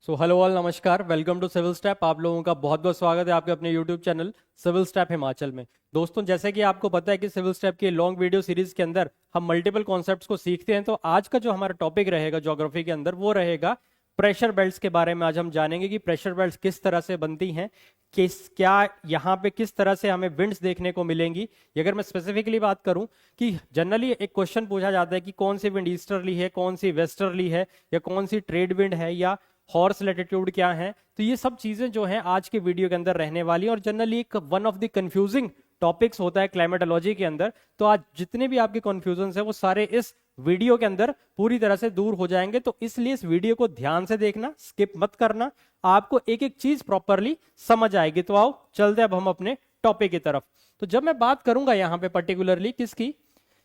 Hello all, नमस्कार, welcome to civil step. आप लोगों का बहुत बहुत स्वागत है आपके अपने YouTube channel civil step Himachal में। दोस्तों, जैसे कि आपको पता है कि सिविल स्टेप की लॉन्ग वीडियो सीरीज के अंदर हम मल्टीपल कॉन्सेप्ट्स को सीखते हैं। तो आज का जो हमारा टॉपिक रहेगा ज्योग्राफी के अंदर वो रहेगा प्रेशर बेल्ट्स के बारे में। आज हम जानेंगे कि प्रेशर बेल्ट्स किस तरह से बनती हैं, क्या यहाँ पे किस तरह से हमें विंड्स देखने को मिलेंगी। अगर मैं स्पेसिफिकली बात करूं कि जनरली एक क्वेश्चन पूछा जाता है कि कौन सी विंड ईस्टर्ली है, कौन सी वेस्टर्ली है, या कौन सी ट्रेड विंड है, या हॉर्स लैटिट्यूड क्या है। तो ये सब चीजें जो हैं आज के वीडियो के अंदर रहने वाली हैं और जनरली एक one of the confusing topics होता है क्लाइमेटोलॉजी के अंदर। तो आज जितने भी आपके कंफ्यूजन है वो सारे इस वीडियो के अंदर पूरी तरह से दूर हो जाएंगे। तो इसलिए इस वीडियो को ध्यान से देखना, स्किप मत करना, आपको एक एक चीज प्रॉपरली समझ आएगी। तो आओ चलते अब हम अपने टॉपिक की तरफ। तो जब मैं बात करूंगा यहाँ पे पर्टिकुलरली किसकी,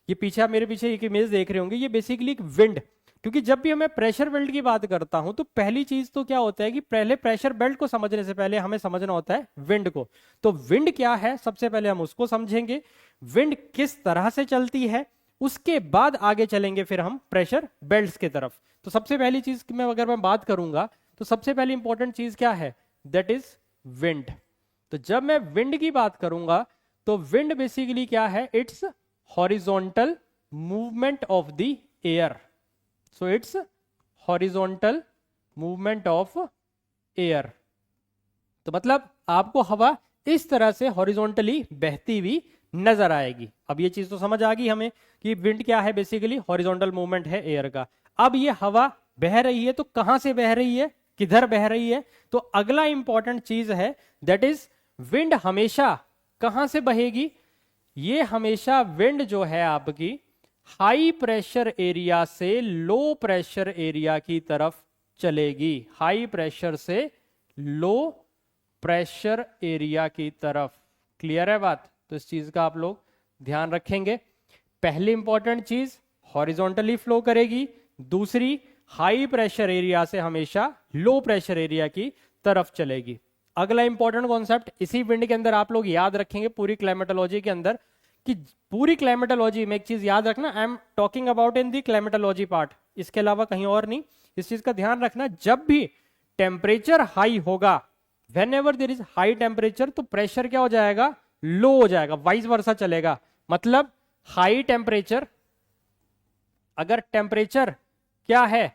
ये पीछे मेरे पीछे एक इमेज देख रहे होंगे, ये बेसिकली एक विंड। क्योंकि जब भी मैं प्रेशर बेल्ट की बात करता हूं तो पहली चीज तो क्या होता है कि पहले प्रेशर बेल्ट को समझने से पहले हमें समझना होता है विंड को। तो विंड क्या है सबसे पहले हम उसको समझेंगे, विंड किस तरह से चलती है, उसके बाद आगे चलेंगे फिर हम प्रेशर बेल्ट्स की तरफ। तो सबसे पहली चीज में अगर मैं बात करूंगा तो सबसे पहली इंपॉर्टेंट चीज क्या है, दैट इज विंड। तो जब मैं विंड की बात करूंगा तो विंड बेसिकली क्या है, it's horizontal movement of the air. So it's horizontal movement of air। तो मतलब आपको हवा इस तरह से हॉरिजॉन्टली बहती हुई नजर आएगी। अब ये चीज तो समझ आ गई हमें कि विंड क्या है, बेसिकली हॉरिजॉन्टल मूवमेंट है एयर का। अब ये हवा बह रही है तो कहां से बह रही है, किधर बह रही है। तो अगला इंपॉर्टेंट चीज है दैट इज विंड हमेशा कहां से बहेगी। ये हमेशा विंड जो है आपकी हाई प्रेशर एरिया से लो प्रेशर एरिया की तरफ चलेगी, हाई प्रेशर से लो प्रेशर एरिया की तरफ। क्लियर है बात। तो इस चीज का आप लोग ध्यान रखेंगे। पहली इंपॉर्टेंट चीज हॉरिजॉन्टली फ्लो करेगी, दूसरी हाई प्रेशर एरिया से हमेशा लो प्रेशर एरिया की तरफ चलेगी। अगला इंपॉर्टेंट कॉन्सेप्ट इसी विंड के अंदर आप लोग याद रखेंगे पूरी क्लाइमेटोलॉजी के अंदर, कि पूरी क्लाइमेटोलॉजी में एक चीज याद रखना, I am talking about in the climatology part, इसके अलावा कहीं और नहीं। इस चीज का ध्यान रखना, जब भी टेम्परेचर हाई होगा, whenever there is high temperature, तो प्रेशर क्या हो जाएगा, लो हो जाएगा, वाइस वर्सा चलेगा। मतलब हाई टेम्परेचर, अगर टेम्परेचर क्या है,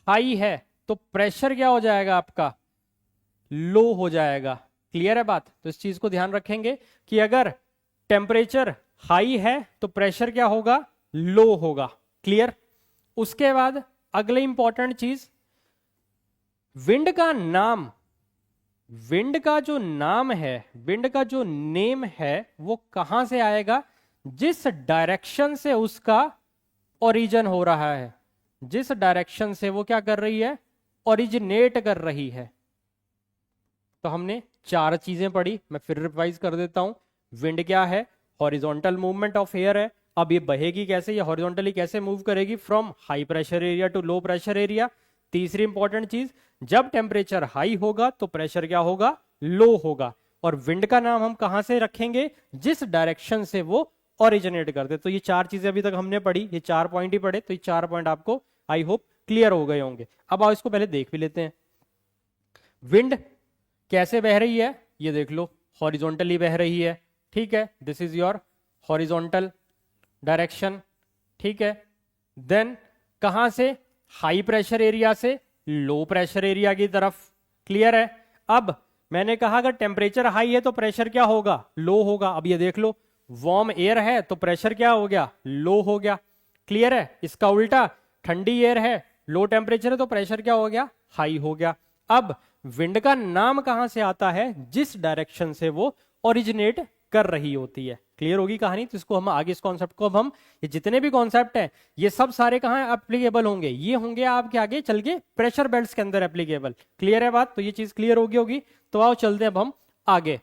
हाई है, तो प्रेशर क्या हो जाएगा आपका, लो हो जाएगा। क्लियर है बात। तो इस चीज को ध्यान रखेंगे कि अगर टेम्परेचर हाई है तो प्रेशर क्या होगा, लो होगा। क्लियर। उसके बाद अगले इंपॉर्टेंट चीज, विंड का नाम, विंड का जो नाम है, विंड का जो नेम है वो कहां से आएगा, जिस डायरेक्शन से उसका ओरिजिन हो रहा है, जिस डायरेक्शन से वो क्या कर रही है, ओरिजिनेट कर रही है। तो हमने चार चीजें पढ़ी, मैं फिर रिवाइज कर देता हूं। विंड क्या है, हॉरिजॉन्टल मूवमेंट ऑफ एयर है। अब ये बहेगी कैसे, ये हॉरिजॉन्टली कैसे मूव करेगी, from high pressure area to low pressure area. तीसरी इंपॉर्टेंट चीज, जब टेम्परेचर हाई होगा तो प्रेशर क्या होगा, लो होगा। और विंड का नाम हम कहां से रखेंगे, जिस डायरेक्शन से वो ओरिजिनेट करते। तो ये चार चीजें अभी तक हमने पढ़ी, ये 4 पॉइंट ही पढ़े। तो ये 4 पॉइंट आपको आई होप क्लियर हो गए होंगे। अब आओ इसको पहले देख भी लेते हैं। विंड कैसे बह रही है, ये देख लो, हॉरिजॉन्टली बह रही है। ठीक है, this is your horizontal direction. ठीक है, देन कहां से, हाई प्रेशर एरिया से लो प्रेशर एरिया की तरफ। क्लियर है। अब मैंने कहा अगर टेम्परेचर हाई है तो प्रेशर क्या होगा, लो होगा। अब ये देख लो, वार्म एयर है तो प्रेशर क्या हो गया, लो हो गया। क्लियर है। इसका उल्टा, ठंडी एयर है, लो टेम्परेचर है तो प्रेशर क्या हो गया, हाई हो गया। अब विंड का नाम कहां से आता है, जिस डायरेक्शन से वो ओरिजिनेट कर रही होती है। क्लियर होगी कहानी। तो इसको हम आगे, इस कॉन्सेप्ट को अब हम, ये जितने भी कॉन्सेप्ट हैं ये सब सारे कहां एप्लीकेबल होंगे, ये होंगे आपके आगे चल के प्रेशर बेल्ट्स के अंदर एप्लीकेबल। क्लियर है बात। तो ये चीज क्लियर होगी। तो आओ चलते हैं अब हम आगे।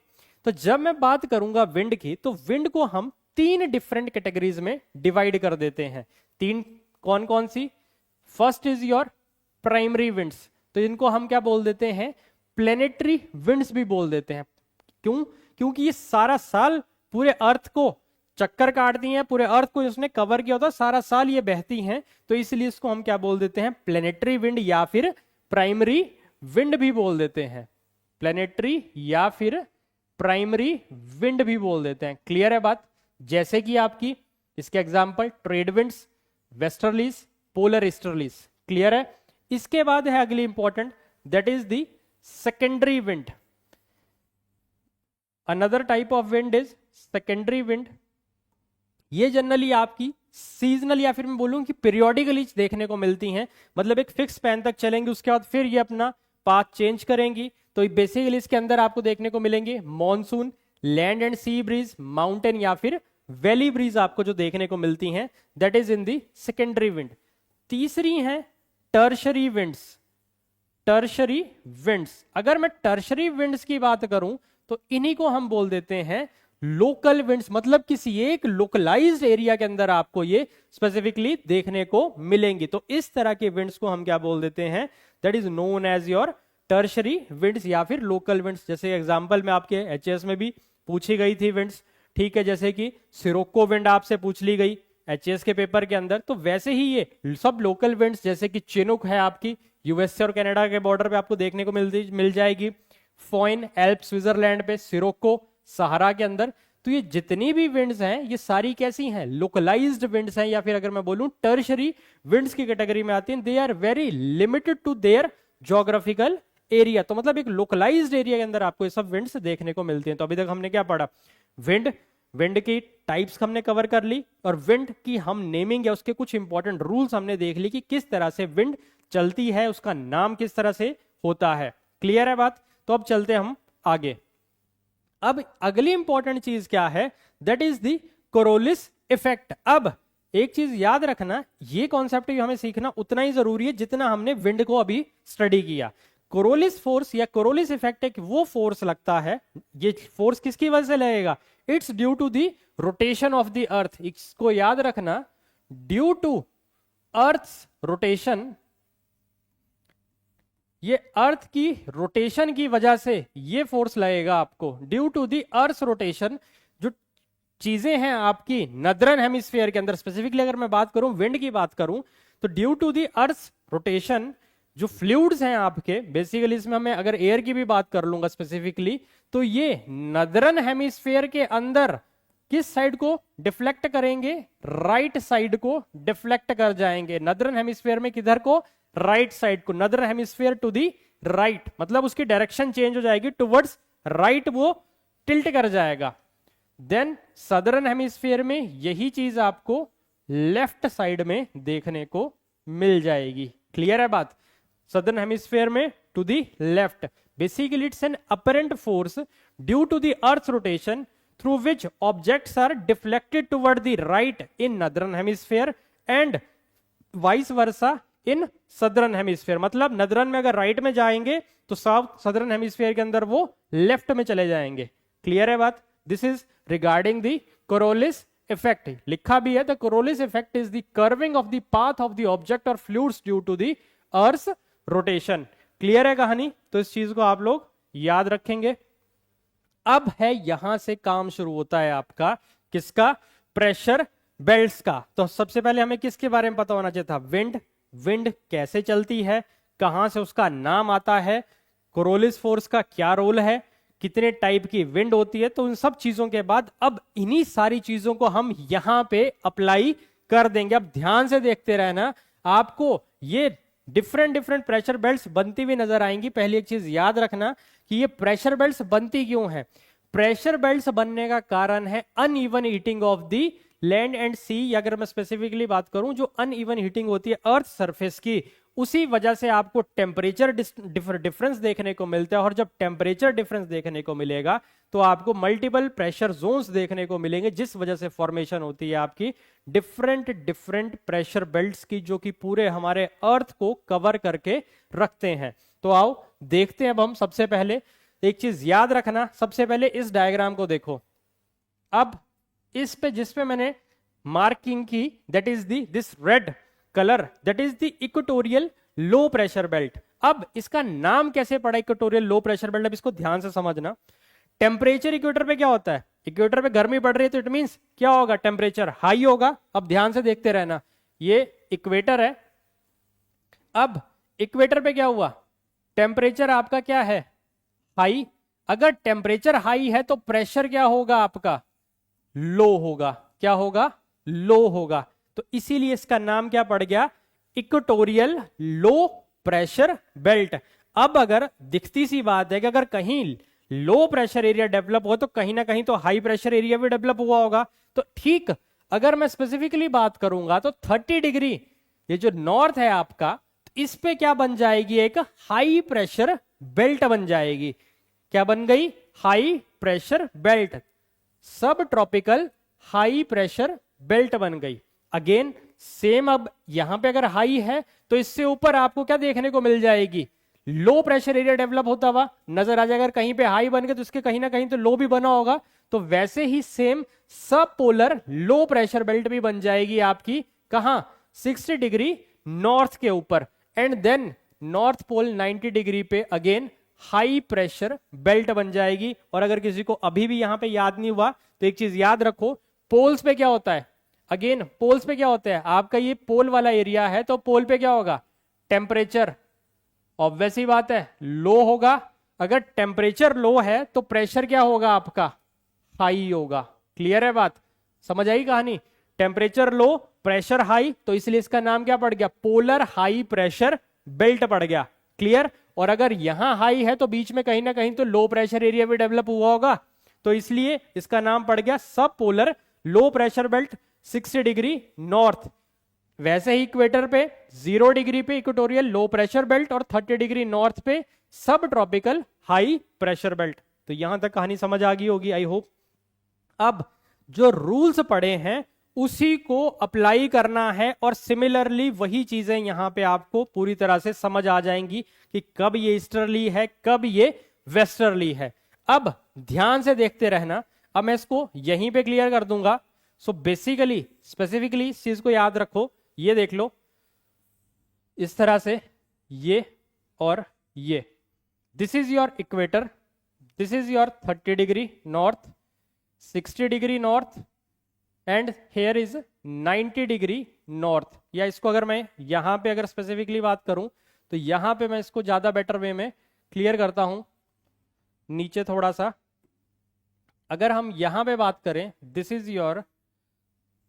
तो जब मैं बात करूंगा विंड की, तो विंड को हम 3 डिफरेंट कैटेगरीज में डिवाइड कर देते हैं। 3 कौन कौन सी, first is your primary winds. तो इनको हम क्या बोल देते हैं, प्लेनेटरी विंड्स भी बोल देते हैं। क्यों, क्योंकि ये सारा साल पूरे अर्थ को चक्कर काटती हैं, पूरे अर्थ को इसने कवर किया होता है, सारा साल ये बहती हैं। तो इसलिए इसको हम क्या बोल देते हैं, प्लेनेटरी विंड या फिर प्राइमरी विंड भी बोल देते हैं, प्लेनेटरी या फिर प्राइमरी विंड भी बोल देते हैं। क्लियर है बात? जैसे कि आपकी इसके example trade winds, westerlies, polar easterlies. Clear है? इसके बाद है अगली important, that is the secondary wind. Another type of wind is secondary wind. ये जनरली आपकी सीजनल या फिर मैं बोलूं कि पीरियोडिकली देखने को मिलती हैं, मतलब एक फिक्स स्पैन तक चलेंगी, उसके बाद फिर ये अपना पाथ चेंज करेंगी। तो बेसिकली इसके अंदर आपको देखने को मिलेंगे monsoon, land and sea breeze, mountain या फिर वैली ब्रीज आपको जो देखने को मिलती हैं, that is in the secondary wind. तीसरी है टर्शरी विंड्स। टर्शरी विंड्स, अगर मैं टर्शरी विंड्स की बात करूं तो इन्हीं को हम बोल देते हैं लोकल विंड्स, मतलब किसी एक लोकलाइज्ड एरिया के अंदर आपको ये स्पेसिफिकली देखने को मिलेंगी। तो इस तरह के विंड्स को हम क्या बोल देते हैं, that is known as your tertiary winds या फिर लोकल विंड्स। जैसे एग्जांपल में आपके एचएस में भी पूछी गई थी विंड्स, ठीक है, जैसे कि सिरोक्को विंड आपसे पूछ ली गई एचएस के पेपर के अंदर, तो वैसे ही ये सब लोकल विंड्स जैसे कि चिनुक है आपकी यूएसए और कनाडा के बॉर्डर पे आपको देखने को मिल जाएगी, फोइन एल्प स्विट्जरलैंड पे, सिरोक्को सहारा के अंदर। तो ये जितनी भी विंड्स हैं ये सारी कैसी हैं, लोकलाइज्ड विंड्स हैं, या फिर अगर मैं बोलूं टर्शरी विंड्स की कैटेगरी में आती हैं। They are very limited to their geographical area. तो मतलब एक लोकलाइज्ड एरिया के अंदर आपको ये सब विंड्स देखने को मिलती हैं। तो अभी तक हमने क्या पढ़ा, विंड की टाइप्स हमने कवर कर ली, और विंड की हम नेमिंग या उसके कुछ इंपॉर्टेंट रूल्स हमने देख ली कि किस तरह से विंड चलती है, उसका नाम किस तरह से होता है। क्लियर है बात? तो अब चलते हम आगे। अब अगली इंपॉर्टेंट चीज क्या है, that is the Coriolis effect. अब एक चीज याद रखना, ये कॉन्सेप्ट भी हमें सीखना उतना ही जरूरी है जितना हमने विंड को अभी स्टडी किया। कोरोलिस फोर्स या कोरोलिस इफेक्ट एक वो फोर्स लगता है, ये फोर्स किसकी वजह से लगेगा, it's due to the rotation of the earth. इसको याद रखना, ड्यू टू अर्थ्स रोटेशन, ये अर्थ की रोटेशन की वजह से ये फोर्स लगेगा आपको। Due to the earth rotation, जो चीजें हैं आपकी नदरन हेमिस्फीयर के अंदर, स्पेसिफिकली अगर मैं बात करूं विंड की बात करूं, तो due to the earth rotation जो फ्लूइड्स हैं आपके, बेसिकली इसमें मैं अगर एयर की भी बात कर लूंगा स्पेसिफिकली, तो ये नदरन हेमिस्फीयर के अंदर किस साइड को डिफ्लेक्ट करेंगे, राइट साइड को डिफ्लेक्ट कर जाएंगे। नदरन हेमिस्फीयर में किधर को, राइट साइड को, नदर हेमिस्फीयर टू दी राइट, मतलब उसकी डायरेक्शन चेंज हो जाएगी टुवर्ड्स राइट, वो टिल्ट कर जाएगा। देन सदर्न हेमिस्फीयर में यही चीज आपको लेफ्ट साइड में देखने को मिल जाएगी। क्लियर है बात? सदर्न हेमिस्फीयर में to the left, basically it's an apparent force due to the earth rotation through which objects are deflected toward the right in northern hemisphere and vice versa in southern hemisphere. मतलब northern में अगर right में जाएंगे तो south southern hemisphere के अंदर वो left में चले जाएंगे। क्लियर है बात? This is regarding the Coriolis effect. लिखा भी है, the Coriolis effect is the curving of the path of the object और fluids due to the earth rotation. Clear है कहानी? तो इस चीज को आप लोग याद रखेंगे। अब है यहां से काम शुरू होता है आपका किसका, प्रेशर बेल्ट्स का। तो सबसे पहले हमें किसके बारे में पता होना चाहिए था, विंड कैसे चलती है, कहां से उसका नाम आता है, कोरोलिस फोर्स का क्या रोल है, कितने टाइप की विंड होती है। तो उन सब चीजों के बाद अब इन्हीं सारी चीजों को हम यहां पे अप्लाई कर देंगे। अब ध्यान से देखते रहना, आपको ये डिफरेंट प्रेशर बेल्ट्स बनती हुई नजर आएंगी। पहली एक चीज याद रखना कि ये प्रेशर बेल्ट्स बनती क्यों है। प्रेशर बेल्ट्स बनने का कारण है uneven heating of the land and sea. अगर मैं स्पेसिफिकली बात करूं, जो अनइवन हीटिंग होती है अर्थ सरफेस की, उसी वजह से आपको टेम्परेचर डिफरेंस देखने को मिलता है। और जब टेम्परेचर डिफरेंस देखने को मिलेगा तो आपको मल्टीपल प्रेशर जोन्स देखने को मिलेंगे, जिस वजह से फॉर्मेशन होती है आपकी डिफरेंट प्रेशर बेल्ट्स की, जो कि पूरे हमारे अर्थ को कवर करके रखते हैं। तो आओ देखते हैं अब हम। सबसे पहले एक चीज याद रखना, सबसे पहले इस डायग्राम को देखो। अब इस पे जिस पे मैंने मार्किंग की, that is this red colour, that is the equatorial low pressure belt. अब इसका नाम कैसे पड़ा इक्वेटोरियल लो प्रेशर बेल्ट, अब इसको ध्यान से समझना। टेम्परेचर इक्वेटर पे क्या होता है, इक्वेटर पे गर्मी पड़ रही है तो इट मींस क्या होगा, टेम्परेचर हाई होगा। अब ध्यान से देखते रहना, ये इक्वेटर है। अब इक्वेटर पे क्या हुआ, टेम्परेचर आपका क्या है, हाई। अगर टेम्परेचर हाई है तो प्रेशर क्या होगा आपका, लो होगा। क्या होगा, लो होगा। तो इसीलिए इसका नाम क्या पड़ गया, इक्वेटोरियल लो प्रेशर बेल्ट। अब अगर दिखती सी बात है कि अगर कहीं लो प्रेशर एरिया डेवलप हो तो कहीं ना कहीं तो हाई प्रेशर एरिया भी डेवलप हुआ होगा। तो ठीक, अगर मैं स्पेसिफिकली बात करूंगा तो 30 डिग्री ये जो नॉर्थ है आपका, इस पे क्या बन जाएगी, एक हाई प्रेशर बेल्ट बन जाएगी। क्या बन गई, हाई प्रेशर बेल्ट, सब ट्रॉपिकल हाई प्रेशर बेल्ट बन गई। अगेन सेम, अब यहां पे अगर हाई है तो इससे ऊपर आपको क्या देखने को मिल जाएगी, लो प्रेशर एरिया डेवलप होता हुआ नजर आ जाएगा। अगर कहीं पे हाई बन गया तो इसके कहीं ना कहीं तो लो भी बना होगा। तो वैसे ही सेम सब पोलर लो प्रेशर बेल्ट भी बन जाएगी आपकी, कहां, 60 डिग्री नॉर्थ के ऊपर। And then north pole 90 degree पे अगेन हाई प्रेशर बेल्ट बन जाएगी। और अगर किसी को अभी भी यहां पे याद नहीं हुआ तो एक चीज याद रखो, पोल्स पे क्या होता है, अगेन पोल्स पे क्या होता है आपका, ये पोल वाला एरिया है तो पोल पे क्या होगा, टेम्परेचर ऑब्वियस ही बात है लो होगा। अगर टेम्परेचर लो है तो प्रेशर क्या होगा आपका, हाई होगा। क्लियर है बात, समझ आई कहानी। टेम्परेचर लो प्रेशर हाई, तो इसलिए इसका नाम क्या पड़ गया, पोलर हाई प्रेशर बेल्ट पड़ गया। क्लियर। और अगर यहां हाई है तो बीच में कहीं ना कहीं तो लो प्रेशर एरिया भी डेवलप हुआ होगा, तो इसलिए इसका नाम पड़ गया सब polar low pressure belt 60 degree north. वैसे ही इक्वेटर पे 0 डिग्री पे इक्वेटोरियल लो प्रेशर बेल्ट और 30 डिग्री नॉर्थ पे सब ट्रॉपिकल हाई प्रेशर बेल्ट। तो यहां तक कहानी समझ आ गई होगी आई होप। अब जो रूल्स पड़े हैं उसी को अप्लाई करना है और सिमिलरली वही चीजें यहां पे आपको पूरी तरह से समझ आ जाएंगी कि कब ये ईस्टर्ली है कब ये वेस्टर्ली है। अब ध्यान से देखते रहना, अब मैं इसको यहीं पे क्लियर कर दूंगा। सो बेसिकली स्पेसिफिकली इस चीज को याद रखो, ये देख लो इस तरह से, ये और ये, this is your equator, this is your 30 degree north, 60 degree north and here is 90 degree north. या इसको अगर मैं यहां पे अगर स्पेसिफिकली बात करूं तो यहां पे मैं इसको ज्यादा बेटर वे में क्लियर करता हूं, नीचे थोड़ा सा। अगर हम यहां पे बात करें, this is your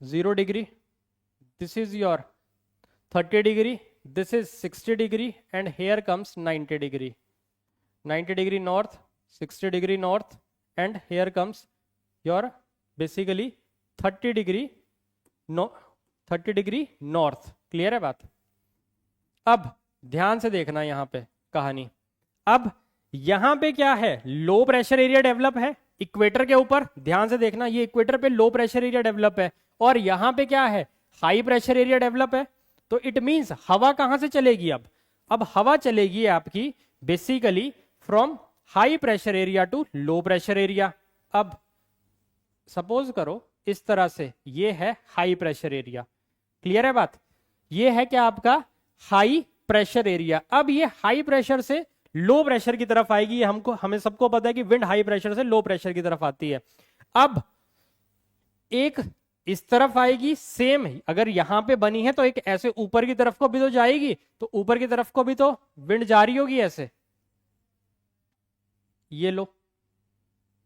0 degree, this is your 30 degree, this is 60 degree and here comes 90 degree, 90 degree north, 60 degree north and here comes your basically 30 degree no 30 degree north। Clear है बात। अब ध्यान से देखना यहां पे कहानी। अब यहां पे क्या है, लो प्रेशर एरिया डेवलप है इक्वेटर के ऊपर, ध्यान से देखना, ये इक्वेटर पे लो प्रेशर एरिया डेवलप है और यहां पे क्या है, हाई प्रेशर एरिया डेवलप है। तो इट मींस हवा कहां से चलेगी, अब हवा चलेगी आपकी basically from high pressure area to low pressure area. अब सपोज करो इस तरह से, ये है हाई प्रेशर एरिया। क्लियर है बात, ये है क्या आपका हाई प्रेशर एरिया। अब ये हाई प्रेशर से लो प्रेशर की तरफ आएगी, ये हमें सबको पता है कि विंड हाई प्रेशर से लो प्रेशर की तरफ आती है। अब एक इस तरफ आएगी, सेम अगर यहां पे बनी है तो एक ऐसे ऊपर की तरफ को भी तो जाएगी, तो ऊपर की तरफ को भी तो विंड जा रही होगी ऐसे, ये लो।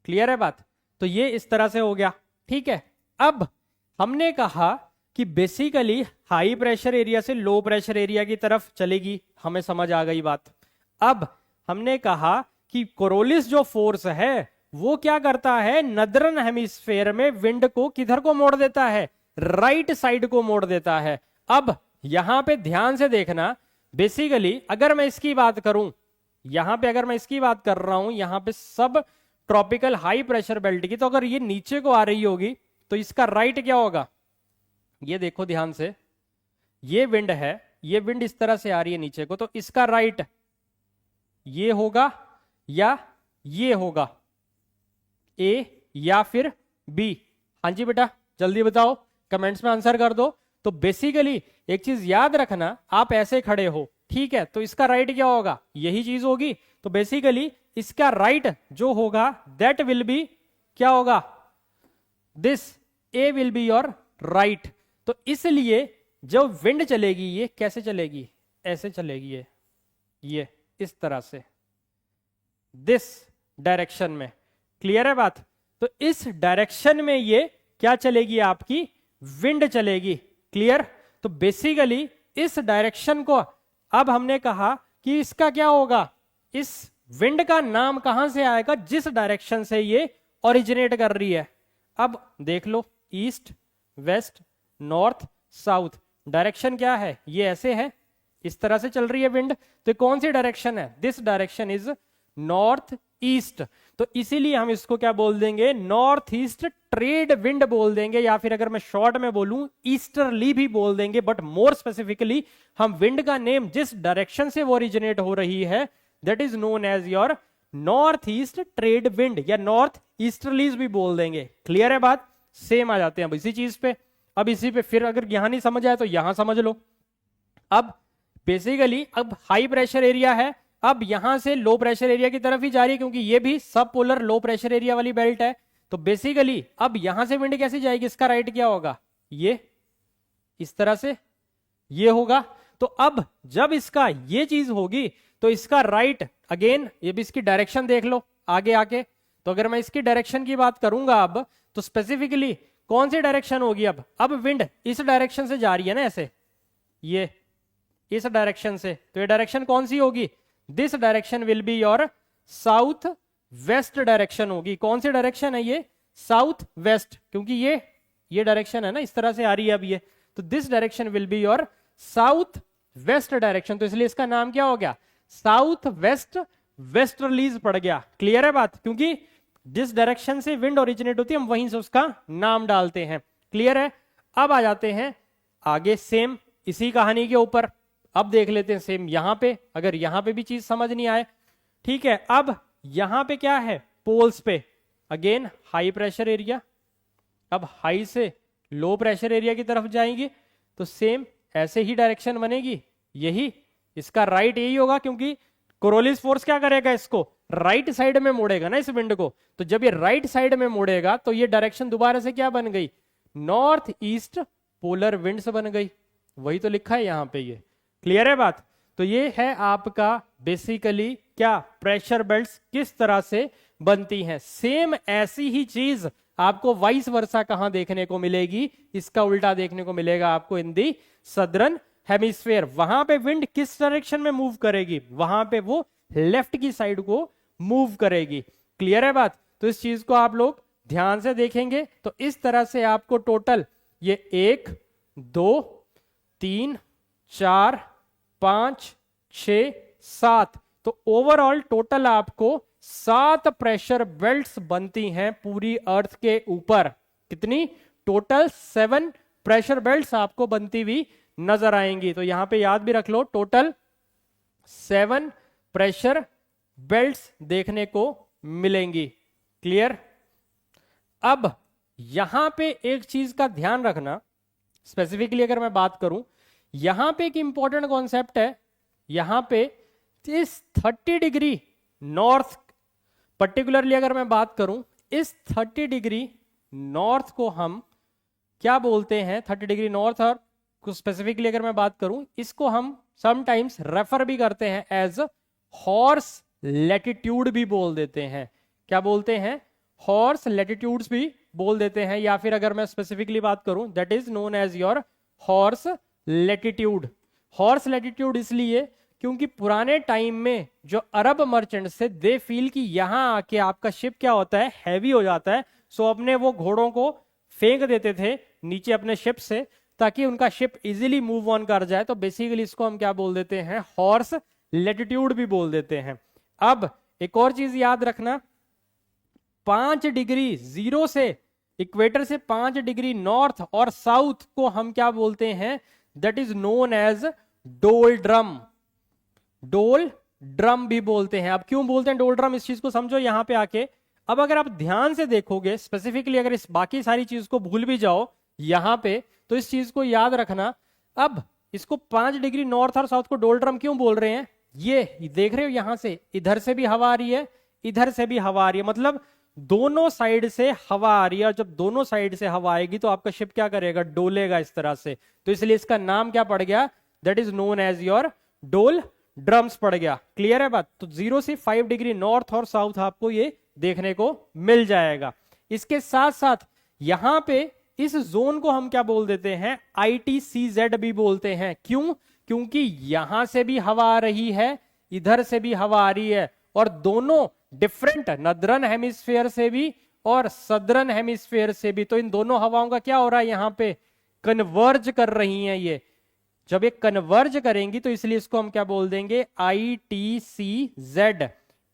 क्लियर है बात, तो ये इस तरह से हो गया। ठीक है, अब हमने कहा कि बेसिकली हाई प्रेशर एरिया से लो प्रेशर एरिया की तरफ चलेगी, हमें समझ आ गई बात। अब हमने कहा कि कोरोलिस जो फोर्स है वो क्या करता है, नदर्न हेमिस्फेयर में विंड को किधर को मोड़ देता है, राइट साइड को मोड़ देता है। अब यहां पे ध्यान से देखना, बेसिकली अगर मैं इसकी बात करूं, यहां पे अगर मैं इसकी बात कर रहा हूं, यहां पे सब ट्रॉपिकल हाई प्रेशर बेल्ट की, तो अगर ये नीचे को आ रही होगी तो इसका राइट क्या होगा, ये देखो ध्यान से, ये विंड है, ये विंड इस तरह से आ रही है नीचे को, तो इसका राइट ये होगा या ये होगा, ए या फिर बी। हाँ जी बेटा जल्दी बताओ, कमेंट्स में आंसर कर दो। तो बेसिकली एक चीज याद रखना, आप ऐसे खड़े हो, ठीक है, तो इसका राइट क्या होगा, यही चीज होगी। तो बेसिकली इसका राइट जो होगा दैट विल बी क्या होगा, this A will be your right. तो इसलिए जब विंड चलेगी ये कैसे चलेगी, ऐसे चलेगी, ये इस तरह से, दिस डायरेक्शन में। क्लियर है बात? तो इस डायरेक्शन में ये क्या चलेगी, आपकी विंड चलेगी। क्लियर? तो बेसिकली इस डायरेक्शन को अब हमने कहा कि इसका क्या होगा, इस विंड का नाम कहां से आएगा, जिस डायरेक्शन से ये ओरिजिनेट कर रही है। अब देख लो, east, west, north, south, direction क्या है, ये ऐसे है, इस तरह से चल रही है विंड। तो कौन सी डायरेक्शन है, this direction is north east. तो इसीलिए हम इसको क्या बोल देंगे, नॉर्थ ईस्ट ट्रेड विंड बोल देंगे, या फिर अगर मैं शॉर्ट में बोलूं ईस्टरली भी बोल देंगे। बट मोर स्पेसिफिकली हम विंड का नेम जिस डायरेक्शन से वो ओरिजिनेट हो रही है, that is known as your north east trade wind, या नॉर्थ ईस्टर्लीज भी बोल देंगे। क्लियर है बात? सेम आ जाते हैं अब इसी चीज पे। अब इसी पे फिर अगर यहां नहीं समझ आए तो यहां समझ लो। अब बेसिकली अब हाई प्रेशर एरिया है, अब यहां से लो प्रेशर एरिया की तरफ ही जा रही है, क्योंकि ये भी सब पोलर लो प्रेशर एरिया वाली बेल्ट है। तो बेसिकली अब यहां से विंड कैसे जाएगी, इसका राइट क्या होगा, ये इस तरह से ये होगा। तो अब जब इसका ये चीज होगी तो इसका राइट अगेन, ये भी इसकी डायरेक्शन देख लो आगे आके। तो अगर मैं इसकी डायरेक्शन की बात करूंगा अब, तो स्पेसिफिकली कौन सी डायरेक्शन होगी, अब विंड इस डायरेक्शन से जा रही है ना, ऐसे ये इस डायरेक्शन से। तो ये डायरेक्शन कौन सी होगी, this direction will be your south west direction होगी। कौन सी डायरेक्शन है ये, साउथ वेस्ट, क्योंकि ये डायरेक्शन है ना, इस तरह से आ रही है अब ये। तो this direction will be your south west direction. तो इसलिए इसका नाम क्या हो गया, साउथ वेस्ट वेस्टर्लीज पड़ गया। क्लियर है बात? क्योंकि जिस डायरेक्शन से विंड ओरिजिनेट होती है हम वहीं से उसका नाम डालते हैं। क्लियर है? अब आ जाते हैं आगे, सेम इसी कहानी के ऊपर अब देख लेते हैं सेम यहां पे, अगर यहां पे भी चीज समझ नहीं आए। ठीक है, अब यहां पे क्या है, पोल्स पे अगेन हाई प्रेशर एरिया, अब हाई से लो प्रेशर एरिया की तरफ जाएंगे तो सेम ऐसे ही डायरेक्शन बनेगी, यही इसका राइट यही होगा, क्योंकि कोरोलिस फोर्स क्या करेगा, इसको राइट साइड में मोड़ेगा ना इस विंड को। तो जब ये राइट साइड में मोड़ेगा तो ये डायरेक्शन दोबारा से क्या बन गई, नॉर्थ ईस्ट पोलर विंड्स बन गई। वही तो लिखा है यहां पे ये। क्लियर है बात? तो ये है आपका बेसिकली क्या, प्रेशर बेल्ट्स किस तरह से बनती हैं। सेम ऐसी ही चीज आपको वाइस वर्सा कहां देखने को मिलेगी, इसका उल्टा देखने को मिलेगा आपको इन दी सदर्न हेमिस्फेयर। वहां पे विंड किस डायरेक्शन में मूव करेगी, वहां पे वो लेफ्ट की साइड को मूव करेगी। क्लियर है बात? तो इस चीज को आप लोग ध्यान से देखेंगे तो इस तरह से आपको टोटल ये 1 2 3 4 5 6 7, तो ओवरऑल टोटल आपको 7 प्रेशर बेल्ट्स बनती हैं पूरी अर्थ के ऊपर। कितनी, टोटल 7 प्रेशर बेल्ट्स आपको बनती हुई नजर आएंगी। तो यहां पे याद भी रख लो, टोटल 7 प्रेशर बेल्ट्स देखने को मिलेंगी। क्लियर? अब यहां पे एक चीज का ध्यान रखना, स्पेसिफिकली अगर मैं बात करूं, यहां पे एक इंपॉर्टेंट कॉन्सेप्ट है। यहां पे इस 30 डिग्री नॉर्थ, पर्टिकुलरली अगर मैं बात करूं, इस 30 डिग्री नॉर्थ को हम क्या बोलते हैं, 30 डिग्री नॉर्थ, और स्पेसिफिकली अगर मैं बात करूं, इसको हम समटाइम्स रेफर भी करते हैं एज हॉर्स लैटिट्यूड भी बोल देते हैं। क्या बोलते हैं, हॉर्स लैटिट्यूड्स भी बोल देते हैं, या फिर अगर मैं स्पेसिफिकली बात करूं, that is known as your horse latitude. Horse latitude इसलिए क्योंकि पुराने टाइम में जो अरब मर्चेंट्स थे, दे फील कि यहां आके आपका शिप क्या होता है, हैवी हो जाता है। सो अपने वो घोड़ों को फेंक देते थे नीचे अपने शिप से, ताकि उनका शिप इजीली मूव ऑन कर जाए। तो बेसिकली इसको हम क्या बोल देते हैं, हॉर्स लैटिट्यूड भी बोल देते हैं। अब एक और चीज याद रखना, 5 डिग्री जीरो से, इक्वेटर से 5 डिग्री नॉर्थ और साउथ को हम क्या बोलते हैं, दैट इज नोन एज डोल ड्रम। डोल ड्रम भी बोलते हैं। अब क्यों बोलते हैं डोल ड्रम, इस चीज को समझो यहां पे आके। अब अगर आप ध्यान से देखोगे, स्पेसिफिकली अगर इस बाकी सारी चीज को भूल भी जाओ यहां पे, तो इस चीज को याद रखना। अब इसको 5 डिग्री नॉर्थ और साउथ को डोल ड्रम क्यों बोल रहे हैं, ये देख रहे हो, यहां से इधर से भी हवा आ रही है, इधर से भी हवा आ रही है, मतलब दोनों साइड से हवा आ रही है। और जब दोनों साइड से हवा आएगी तो आपका शिप क्या करेगा, डोलेगा इस तरह से। तो इसलिए इसका नाम क्या पड़ गया, that is known as your doldrums पड़ गया। क्लियर है बात? तो 0 से 5 डिग्री नॉर्थ और साउथ आपको ये देखने को मिल जाएगा। इसके साथ साथ यहां पे इस जोन को हम क्या बोल देते हैं, ITCZ भी बोलते हैं। क्यों? क्योंकि यहां से भी हवा आ रही है, इधर से भी हवा आ रही है, और दोनों डिफरेंट, नदरन हेमिस्फेयर से भी और सदरन हेमिस्फेयर से भी। तो इन दोनों हवाओं का क्या हो रहा है, यहां पे कन्वर्ज कर रही हैं ये। जब ये कन्वर्ज करेंगी तो इसलिए इसको हम क्या बोल देंगे, ITCZ,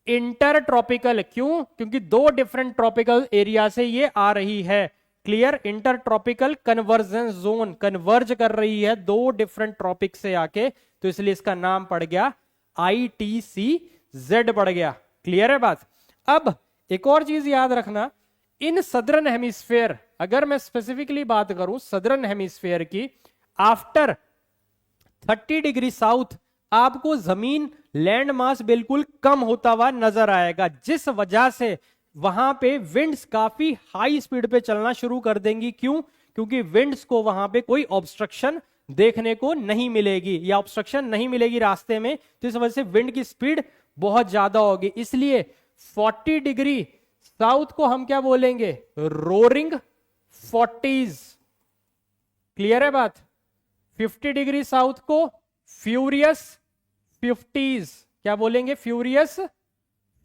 इंटर ट्रॉपिकल। क्यों? क्योंकि दो डिफरेंट ट्रॉपिकल एरिया से ये आ रही है। Clear? Inter tropical convergence zone, converge कर रही है दो डिफरेंट ट्रॉपिक से आके, तो इसलिए इसका नाम पड़ गया ITCZ पड़ गया। क्लियर है बात? अब एक और चीज याद रखना, इन सदर्न हेमिस्फेयर, अगर मैं स्पेसिफिकली बात करूं सदर्न हेमिस्फेयर की, आफ्टर 30 डिग्री साउथ आपको जमीन लैंड मास बिल्कुल कम होता हुआ नजर आएगा, जिस वजह से वहां पे विंड्स काफी हाई स्पीड पे चलना शुरू कर देंगी। क्यों? क्योंकि विंड्स को वहां पे कोई ऑब्स्ट्रक्शन देखने को नहीं मिलेगी, या ऑब्स्ट्रक्शन नहीं मिलेगी रास्ते में, तो इस वजह से विंड की स्पीड बहुत ज्यादा होगी। इसलिए 40 डिग्री साउथ को हम क्या बोलेंगे, रोरिंग 40s। क्लियर है बात? 50 डिग्री साउथ को फ्यूरियस 50s, क्या बोलेंगे, फ्यूरियस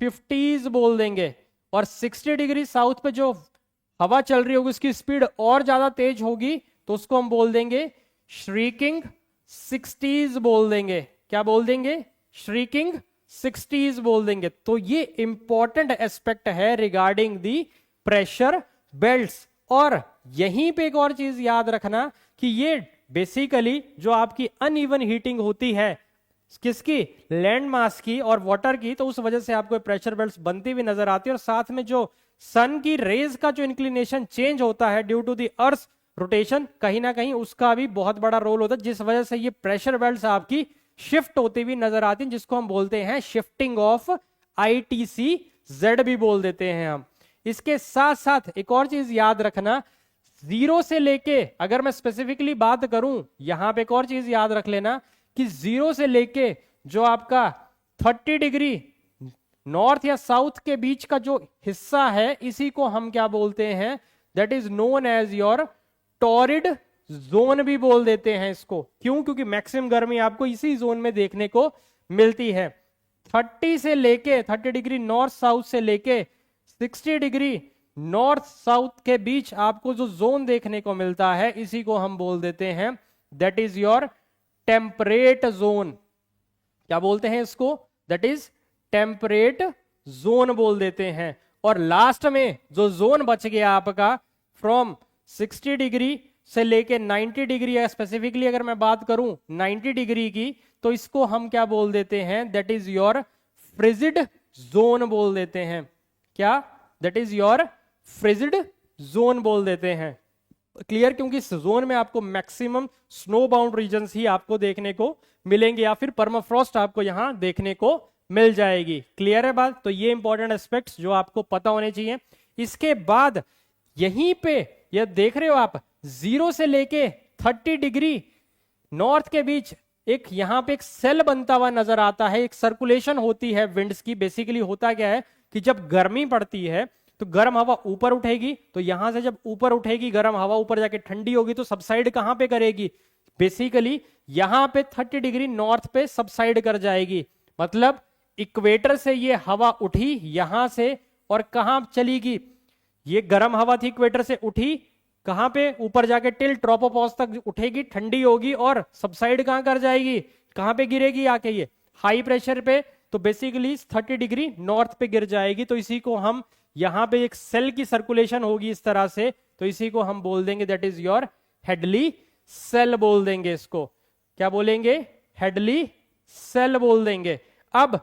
50s बोल देंगे। और 60 डिग्री साउथ पे जो हवा चल रही होगी उसकी स्पीड और ज्यादा तेज होगी, तो उसको हम बोल देंगे श्रीकिंग 60s बोल देंगे। क्या बोल देंगे? श्रीकिंग 60s बोल देंगे। तो ये इंपॉर्टेंट एस्पेक्ट है रिगार्डिंग दी प्रेशर बेल्ट्स। और यहीं पे एक और चीज याद रखना कि ये बेसिकली जो आपकी अनइवन हीटिंग होती है, किसकी, लैंड मास की और वाटर की, तो उस वजह से आपको प्रेशर बेल्ट्स बनती हुई नजर आती है। और साथ में जो सन की रेज का जो इंक्लिनेशन चेंज होता है due to the earth rotation, कहीं ना कहीं उसका भी बहुत बड़ा रोल होता है, जिस वजह से ये प्रेशर बेल्ट्स आपकी शिफ्ट होती हुई नजर आती है, जिसको हम बोलते हैं शिफ्टिंग ऑफ ITCZ भी बोल देते हैं हम। इसके साथ साथ एक और चीज याद रखना, 0 से लेके, अगर मैं स्पेसिफिकली बात करूं यहां पे, एक और चीज याद रख लेना कि 0 से लेके जो आपका 30 डिग्री नॉर्थ या साउथ के बीच का जो हिस्सा है, इसी को हम क्या बोलते हैं, that is known as your torrid zone भी बोल देते हैं इसको। क्यों? क्योंकि मैक्सिमम गर्मी आपको इसी जोन में देखने को मिलती है। 30 डिग्री नॉर्थ साउथ से लेके 60 डिग्री नॉर्थ साउथ के बीच आपको जो जोन देखने को मिलता है, इसी को हम बोल देते हैं that is your temperate zone. क्या बोलते हैं इसको? दैट इज टेम्परेट जोन बोल देते हैं। और लास्ट में जो जोन बच गया आपका फ्रॉम 60 डिग्री से लेके 90 डिग्री, या स्पेसिफिकली अगर मैं बात करूं 90 डिग्री की, तो इसको हम क्या बोल देते हैं, that is your frigid zone बोल देते हैं। क्या? That is your frigid zone बोल देते हैं। क्लियर? क्योंकि इस जोन में आपको मैक्सिमम स्नो बाउंड रीजन्स ही आपको देखने को मिलेंगे, या फिर परमाफ्रॉस्ट आपको यहां देखने को मिल जाएगी। क्लियर है बात? तो ये इंपॉर्टेंट एस्पेक्ट्स जो आपको पता होने चाहिए। इसके बाद यहीं पे ये देख रहे हो आप, 0 से लेके 30 डिग्री नॉर्थ के बीच एक यहां पे एक सेल बनता हुआ नजर आता है, एक सर्कुलेशन होती है विंड्स की। बेसिकली होता क्या है कि जब गर्मी पड़ती है तो गर्म हवा ऊपर उठेगी, तो यहां से जब ऊपर उठेगी गर्म हवा, ऊपर जाके ठंडी होगी, तो सबसाइड कहां पे करेगी, बेसिकली यहां पे 30 डिग्री नॉर्थ पे सबसाइड कर जाएगी। मतलब इक्वेटर से ये हवा उठी यहां से, और कहां चलीगी, ये गर्म हवा थी इक्वेटर से उठी कहां पे, ऊपर जाके टिल ट्रोपोपॉज तक उठेगी, ठंडी होगी, और सबसाइड कहां कर जाएगी, कहां पे गिरेगी आके, ये हाई प्रेशर पे, तो बेसिकली 30 डिग्री नॉर्थ पे गिर जाएगी। तो इसी को हम यहां पे एक सेल की सर्कुलेशन होगी इस तरह से, तो इसी को हम बोल देंगे that is your Hadley cell बोल देंगे इसको। क्या बोलेंगे? हेडली सेल बोल देंगे। अब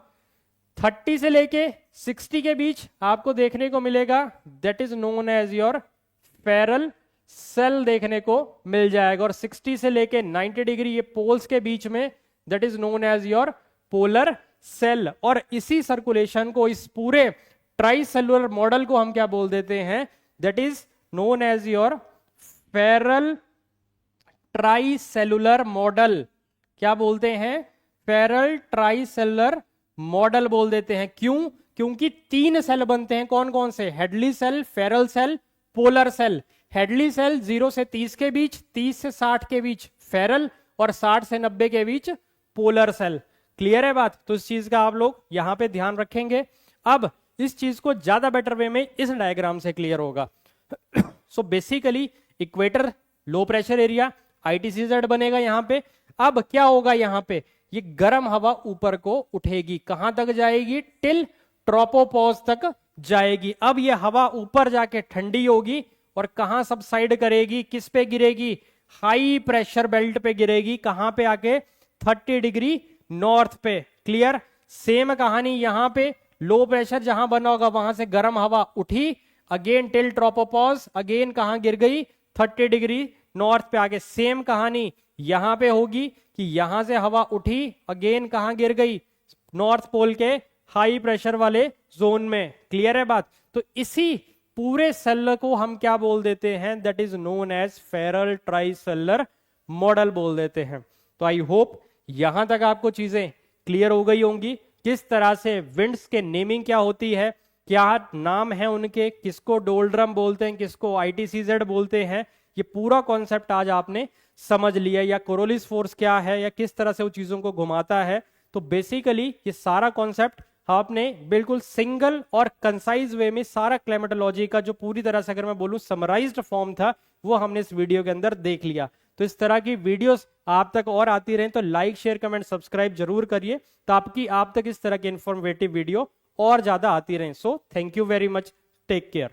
30 से लेके 60 के बीच आपको देखने को मिलेगा that is known as your Ferrel cell देखने को मिल जाएगा। और 60 से लेके 90 डिग्री ये पोल्स के बीच में, that is known as your polar cell. और इसी सर्कुलेशन को, इस पूरे ट्राई सेलुलर मॉडल को हम क्या बोल देते हैं, that is known as your Ferrel tricellular model. क्या बोलते हैं? फेरल ट्राइसेलर मॉडल बोल देते हैं। क्यों? क्योंकि 3 सेल बनते हैं। कौन कौन से? Hadley cell, Ferrel cell, polar cell. Hadley cell 0 से 30 के बीच, 30 से 60 के बीच फेरल, और 60 से 90 के बीच पोलर सेल। क्लियर है बात? तो इस चीज का आप लोग यहां पे ध्यान रखेंगे। अब इस चीज को ज्यादा बेटर वे में इस डायग्राम से क्लियर होगा। सो बेसिकली इक्वेटर लो प्रेशर एरिया, ITCZ बनेगा यहां पे। अब क्या होगा यहां पे? ये गर्म हवा ऊपर को उठेगी। कहां तक जाएगी? टिल ट्रोपोपॉज तक जाएगी। अब ये हवा ऊपर जाके ठंडी होगी और कहां सबसाइड करेगी? किस पे गिरेगी? हाई प्रेशर बेल्ट पे गिरेगी। कहां पे आके? 30 डिग्री नॉर्थ पे। क्लियर? सेम कहानी यहां पे। लो प्रेशर जहां बना होगा वहां से गर्म हवा उठी, अगेन टिल ट्रोपोपॉज, अगेन कहां गिर गई? 30 डिग्री नॉर्थ पे आके। सेम कहानी यहां पे होगी कि यहां से हवा उठी, अगेन कहां गिर गई? नॉर्थ पोल के हाई प्रेशर वाले जोन में। क्लियर है बात? तो इसी पूरे सेल को हम क्या बोल देते हैं? That is known as Ferrel tricellular model बोल देते हैं। तो आई होप यहां तक आपको चीजें क्लियर हो गई होंगी। किस तरह से विंड्स के नेमिंग क्या होती है, क्या नाम है उनके, किसको डोल्ड्रम बोलते हैं, किसको ITCZ बोलते हैं, ये पूरा कॉन्सेप्ट आज आपने समझ लिया। या कोरोलिस फोर्स क्या है, या किस तरह से वो चीजों को घुमाता है। तो बेसिकली ये सारा कॉन्सेप्ट आपने बिल्कुल सिंगल और कंसाइज वे में सारा क्लाइमेटोलॉजी का जो पूरी तरह से अगर मैं बोलूं समराइज्ड फॉर्म था, वो हमने इस वीडियो के अंदर देख लिया। तो इस तरह की वीडियोस आप तक और आती रहें तो लाइक, शेयर, कमेंट, सब्सक्राइब जरूर करिए, ताकि आप तक इस तरह की इंफॉर्मेटिव वीडियो और ज्यादा आती रहें। So thank you very much, take care.